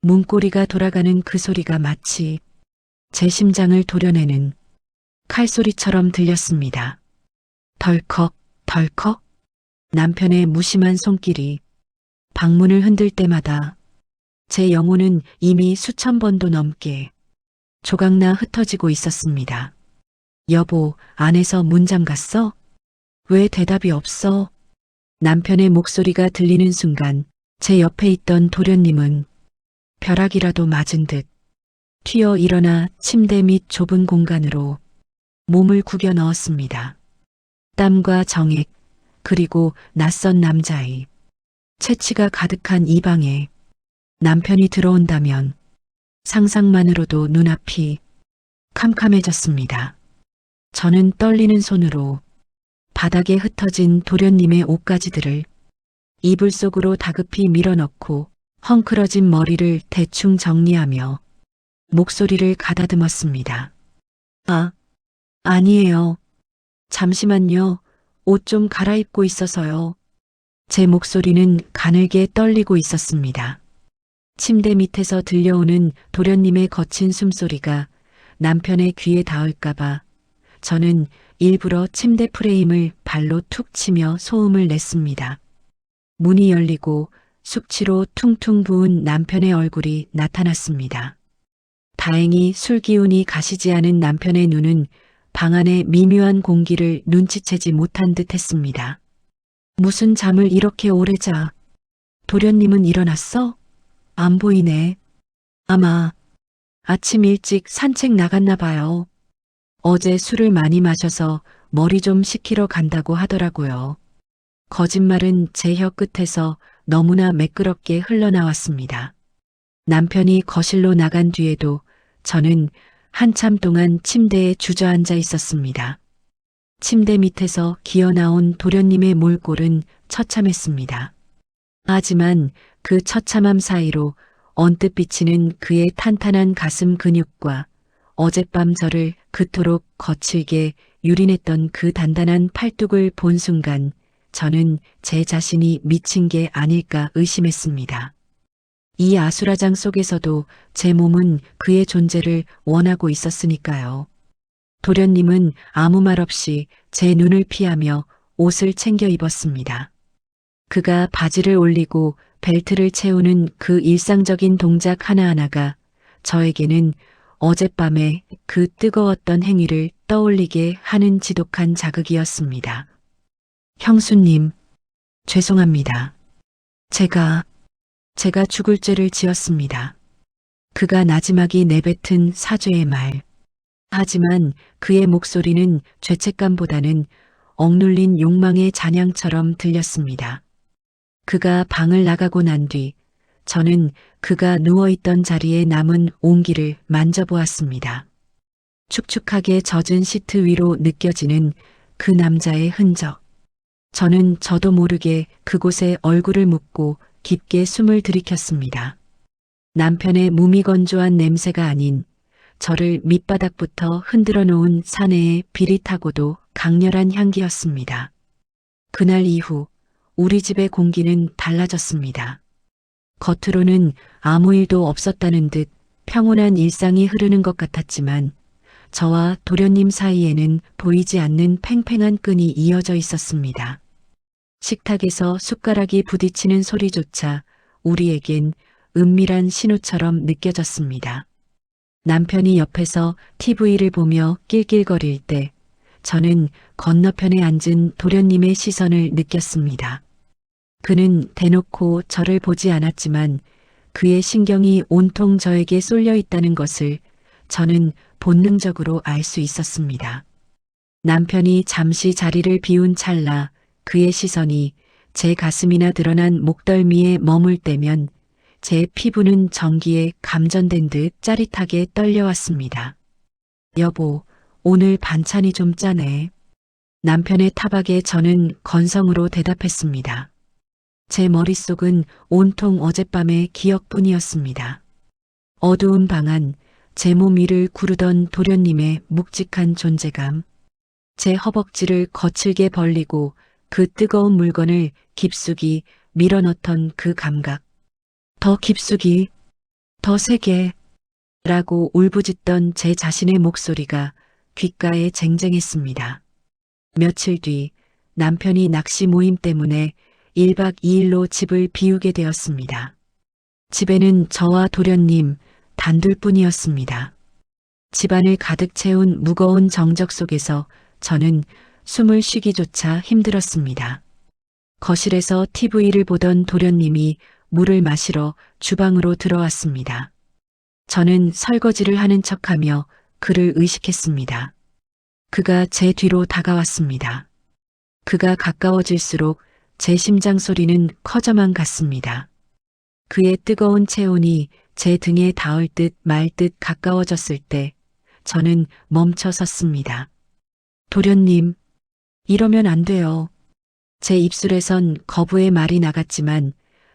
문고리가 돌아가는 그 소리가 마치 제 심장을 도려내는 칼소리처럼 들렸습니다. 덜컥, 덜컥. 남편의 무심한 손길이 방문을 흔들 때마다 제 영혼은 이미 수천 번도 넘게 조각나 흩어지고 있었습니다. 여보, 안에서 문 잠갔어? 왜 대답이 없어? 남편의 목소리가 들리는 순간 제 옆에 있던 도련님은 벼락이라도 맞은 듯 튀어 일어나 침대 밑 좁은 공간으로 몸을 구겨 넣었습니다. 땀과 정액, 그리고 낯선 남자의 체취가 가득한 이 방에 남편이 들어온다면 상상만으로도 눈앞이 캄캄해졌습니다. 저는 떨리는 손으로 바닥에 흩어진 도련님의 옷가지들을 이불 속으로 다급히 밀어넣고 헝클어진 머리를 대충 정리하며 목소리를 가다듬었습니다. 아니에요. 잠시만요. 옷 좀 갈아입고 있어서요. 제 목소리는 가늘게 떨리고 있었습니다. 침대 밑에서 들려오는 도련님의 거친 숨소리가 남편의 귀에 닿을까봐 저는 일부러 침대 프레임을 발로 툭 치며 소음을 냈습니다. 문이 열리고 숙취로 퉁퉁 부은 남편의 얼굴이 나타났습니다. 다행히 술 기운이 가시지 않은 남편의 눈은 방 안의 미묘한 공기를 눈치채지 못한 듯 했습니다. 무슨 잠을 이렇게 오래 자? 도련님은 일어났어? 안 보이네. 아마 아침 일찍 산책 나갔나 봐요. 어제 술을 많이 마셔서 머리 좀 식히러 간다고 하더라고요. 거짓말은 제 혀 끝에서 너무나 매끄럽게 흘러나왔습니다. 남편이 거실로 나간 뒤에도 저는 한참 동안 침대에 주저앉아 있었습니다. 침대 밑에서 기어나온 도련님의 몰골은 처참했습니다. 하지만 그 처참함 사이로 언뜻 비치는 그의 탄탄한 가슴 근육과 어젯밤 저를 그토록 거칠게 유린했던 그 단단한 팔뚝을 본 순간 저는 제 자신이 미친 게 아닐까 의심했습니다. 이 아수라장 속에서도 제 몸은 그의 존재를 원하고 있었으니까요. 도련님은 아무 말 없이 제 눈을 피하며 옷을 챙겨 입었습니다. 그가 바지를 올리고 벨트를 채우는 그 일상적인 동작 하나하나가 저에게는 어젯밤에 그 뜨거웠던 행위를 떠올리게 하는 지독한 자극이었습니다. 형수님, 죄송합니다. 제가 죽을 죄를 지었습니다. 그가 나지막이 내뱉은 사죄의 말. 하지만 그의 목소리는 죄책감보다는 억눌린 욕망의 잔향처럼 들렸습니다. 그가 방을 나가고 난 뒤 저는 그가 누워있던 자리에 남은 온기를 만져보았습니다. 축축하게 젖은 시트 위로 느껴지는 그 남자의 흔적. 저는 저도 모르게 그곳에 얼굴을 묻고 깊게 숨을 들이켰습니다. 남편의 무미건조한 냄새가 아닌 저를 밑바닥부터 흔들어 놓은 사내의 비릿하고도 강렬한 향기였습니다. 그날 이후 우리 집의 공기는 달라졌습니다. 겉으로는 아무 일도 없었다는 듯 평온한 일상이 흐르는 것 같았지만 저와 도련님 사이에는 보이지 않는 팽팽한 끈이 이어져 있었습니다. 식탁에서 숟가락이 부딪히는 소리조차 우리에겐 은밀한 신호처럼 느껴졌습니다. 남편이 옆에서 TV를 보며 낄낄거릴 때 저는 건너편에 앉은 도련님의 시선을 느꼈습니다. 그는 대놓고 저를 보지 않았지만 그의 신경이 온통 저에게 쏠려 있다는 것을 저는 본능적으로 알 수 있었습니다. 남편이 잠시 자리를 비운 찰나 그의 시선이 제 가슴이나 드러난 목덜미에 머물 때면 제 피부는 전기에 감전된 듯 짜릿하게 떨려왔습니다. 여보, 오늘 반찬이 좀 짜네. 남편의 타박에 저는 건성으로 대답했습니다. 제 머릿속은 온통 어젯밤의 기억뿐이었습니다. 어두운 방 안, 제 몸 위를 구르던 도련님의 묵직한 존재감, 제 허벅지를 거칠게 벌리고 그 뜨거운 물건을 깊숙이 밀어넣던 그 감각, 더 깊숙이, 더 세게 라고 울부짖던 제 자신의 목소리가 귓가에 쟁쟁했습니다. 며칠 뒤 남편이 낚시 모임 때문에 1박 2일로 집을 비우게 되었습니다. 집에는 저와 도련님 단둘뿐이었습니다. 집안을 가득 채운 무거운 정적 속에서 저는 숨을 쉬기조차 힘들었습니다. 거실에서 TV를 보던 도련님이 물을 마시러 주방으로 들어왔습니다. 저는 설거지를 하는 척하며 그를 의식했습니다. 그가 제 뒤로 다가왔습니다. 그가 가까워질수록 제 심장 소리는 커져만 갔습니다. 그의 뜨거운 체온이 제 등에 닿을 듯 말 듯 가까워졌을 때 저는 멈춰 섰습니다. 도련님, 이러면 안 돼요. 제 입술에선 거부의 말이 나갔지만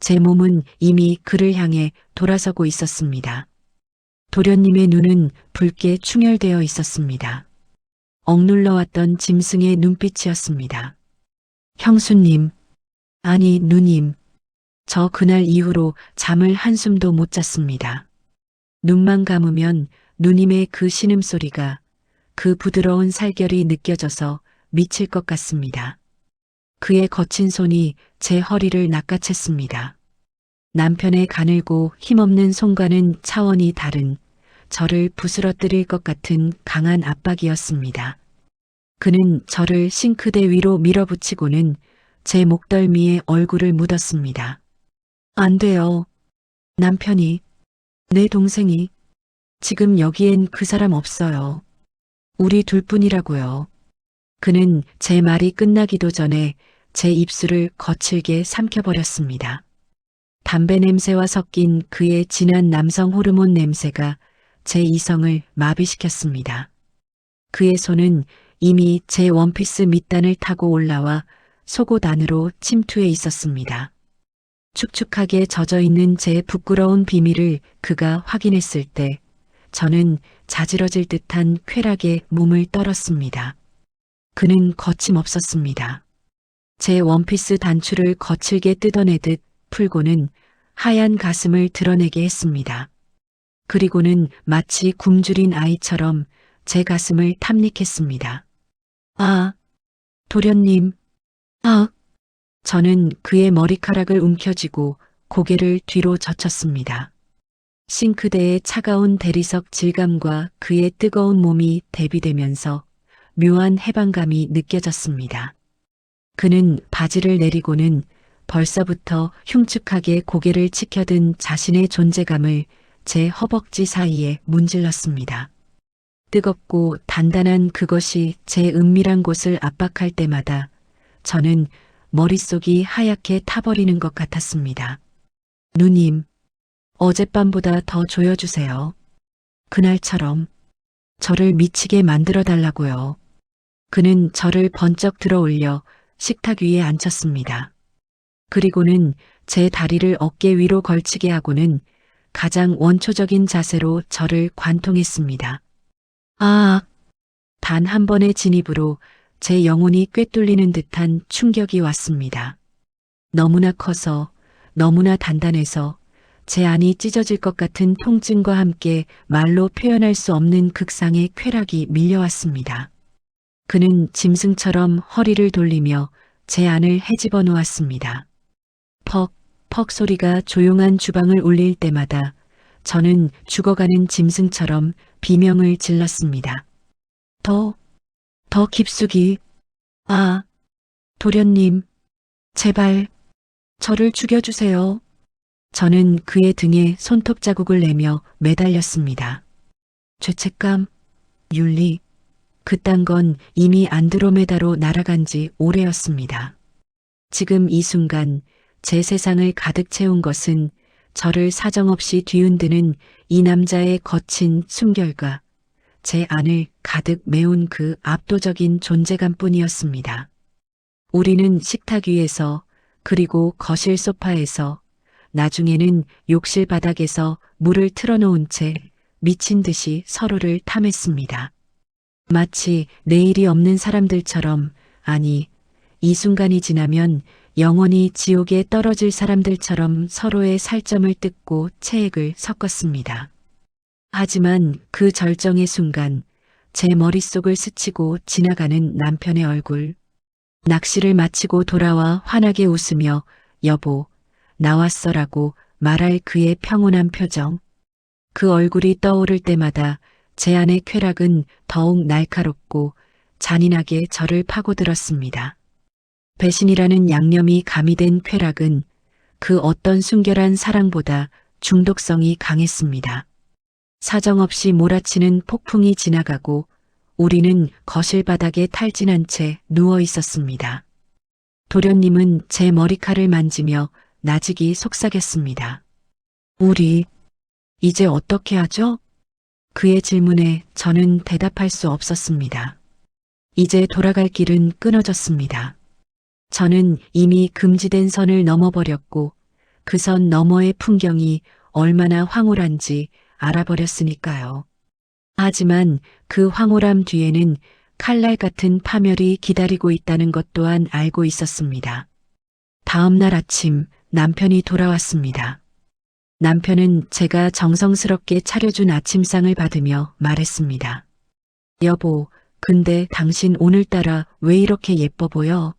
제 몸은 이미 그를 향해 돌아서고 있었습니다. 도련님의 눈은 붉게 충혈되어 있었습니다. 억눌러왔던 짐승의 눈빛이었습니다. 형수님, 아니 누님, 저 그날 이후로 잠을 한숨도 못 잤습니다. 눈만 감으면 누님의 그 신음소리가, 그 부드러운 살결이 느껴져서 미칠 것 같습니다. 그의 거친 손이 제 허리를 낚아챘습니다. 남편의 가늘고 힘없는 손과는 차원이 다른, 저를 부스러뜨릴 것 같은 강한 압박이었습니다. 그는 저를 싱크대 위로 밀어붙이고는 제 목덜미에 얼굴을 묻었습니다. 안 돼요. 남편이, 내 동생이, 지금 여기엔 그 사람 없어요. 우리 둘뿐이라고요. 그는 제 말이 끝나기도 전에 제 입술을 거칠게 삼켜버렸습니다. 담배 냄새와 섞인 그의 진한 남성 호르몬 냄새가 제 이성을 마비시켰습니다. 그의 손은 이미 제 원피스 밑단을 타고 올라와 속옷 안으로 침투해 있었습니다. 축축하게 젖어있는 제 부끄러운 비밀을 그가 확인했을 때 저는 자지러질 듯한 쾌락에 몸을 떨었습니다. 그는 거침없었습니다. 제 원피스 단추를 거칠게 뜯어내듯 풀고는 하얀 가슴을 드러내게 했습니다. 그리고는 마치 굶주린 아이처럼 제 가슴을 탐닉했습니다. 아, 도련님, 아. 저는 그의 머리카락을 움켜쥐고 고개를 뒤로 젖혔습니다. 싱크대의 차가운 대리석 질감과 그의 뜨거운 몸이 대비되면서 묘한 해방감이 느껴졌습니다. 그는 바지를 내리고는 벌써부터 흉측하게 고개를 치켜든 자신의 존재감을 제 허벅지 사이에 문질렀습니다. 뜨겁고 단단한 그것이 제 은밀한 곳을 압박할 때마다 저는 머릿속이 하얗게 타버리는 것 같았습니다. 누님, 어젯밤보다 더 조여주세요. 그날처럼 저를 미치게 만들어달라고요. 그는 저를 번쩍 들어 올려 식탁 위에 앉혔습니다. 그리고는 제 다리를 어깨 위로 걸치게 하고는 가장 원초적인 자세로 저를 관통했습니다. 아, 단 한 번의 진입으로 제 영혼이 꿰뚫리는 듯한 충격이 왔습니다. 너무나 커서, 너무나 단단해서 제 안이 찢어질 것 같은 통증과 함께 말로 표현할 수 없는 극상의 쾌락이 밀려왔습니다. 그는 짐승처럼 허리를 돌리며 제 안을 헤집어 놓았습니다. 퍽, 퍽 소리가 조용한 주방을 울릴 때마다 저는 죽어가는 짐승처럼 비명을 질렀습니다. 더 깊숙이. 아, 도련님, 제발, 저를 죽여주세요. 저는 그의 등에 손톱 자국을 내며 매달렸습니다. 죄책감, 윤리, 그딴 건 이미 안드로메다로 날아간 지 오래였습니다. 지금 이 순간 제 세상을 가득 채운 것은 저를 사정없이 뒤흔드는 이 남자의 거친 숨결과 제 안을 가득 메운 그 압도적인 존재감뿐이었습니다. 우리는 식탁 위에서, 그리고 거실 소파에서, 나중에는 욕실 바닥에서 물을 틀어놓은 채 미친 듯이 서로를 탐했습니다. 마치 내일이 없는 사람들처럼, 아니, 이 순간이 지나면 영원히 지옥에 떨어질 사람들처럼 서로의 살점을 뜯고 체액을 섞었습니다. 하지만 그 절정의 순간 제 머릿속을 스치고 지나가는 남편의 얼굴. 낚시를 마치고 돌아와 환하게 웃으며 여보, 나왔어라고 말할 그의 평온한 표정. 그 얼굴이 떠오를 때마다 제 안의 쾌락은 더욱 날카롭고 잔인하게 저를 파고들었습니다. 배신이라는 양념이 가미된 쾌락은 그 어떤 순결한 사랑보다 중독성이 강했습니다. 사정없이 몰아치는 폭풍이 지나가고 우리는 거실 바닥에 탈진한 채 누워 있었습니다. 도련님은 제 머리칼을 만지며 나직이 속삭였습니다. 우리 이제 어떻게 하죠? 그의 질문에 저는 대답할 수 없었습니다. 이제 돌아갈 길은 끊어졌습니다. 저는 이미 금지된 선을 넘어버렸고 그 선 너머의 풍경이 얼마나 황홀한지 알아버렸으니까요. 하지만 그 황홀함 뒤에는 칼날 같은 파멸이 기다리고 있다는 것 또한 알고 있었습니다. 다음 날 아침 남편이 돌아왔습니다. 남편은 제가 정성스럽게 차려준 아침상을 받으며 말했습니다. 여보, 근데 당신 오늘따라 왜 이렇게 예뻐 보여?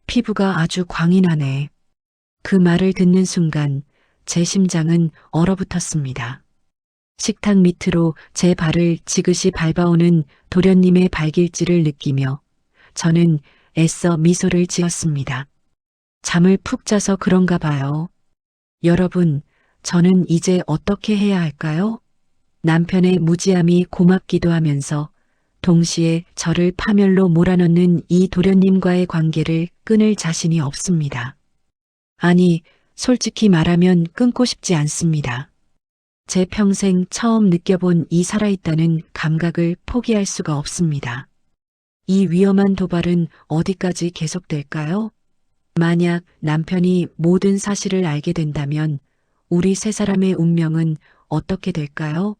피부가 아주 광이 나네. 그 말을 듣는 순간 제 심장은 얼어붙었습니다. 식탁 밑으로 제 발을 지그시 밟아오는 도련님의 발길질을 느끼며 저는 애써 미소를 지었습니다. 잠을 푹 자서 그런가 봐요. 여러분, 저는 이제 어떻게 해야 할까요? 남편의 무지함이 고맙기도 하면서 동시에 저를 파멸로 몰아넣는 이 도련님과의 관계를 끊을 자신이 없습니다. 아니, 솔직히 말하면 끊고 싶지 않습니다. 제 평생 처음 느껴본 이 살아있다는 감각을 포기할 수가 없습니다. 이 위험한 도발은 어디까지 계속될까요? 만약 남편이 모든 사실을 알게 된다면 우리 세 사람의 운명은 어떻게 될까요?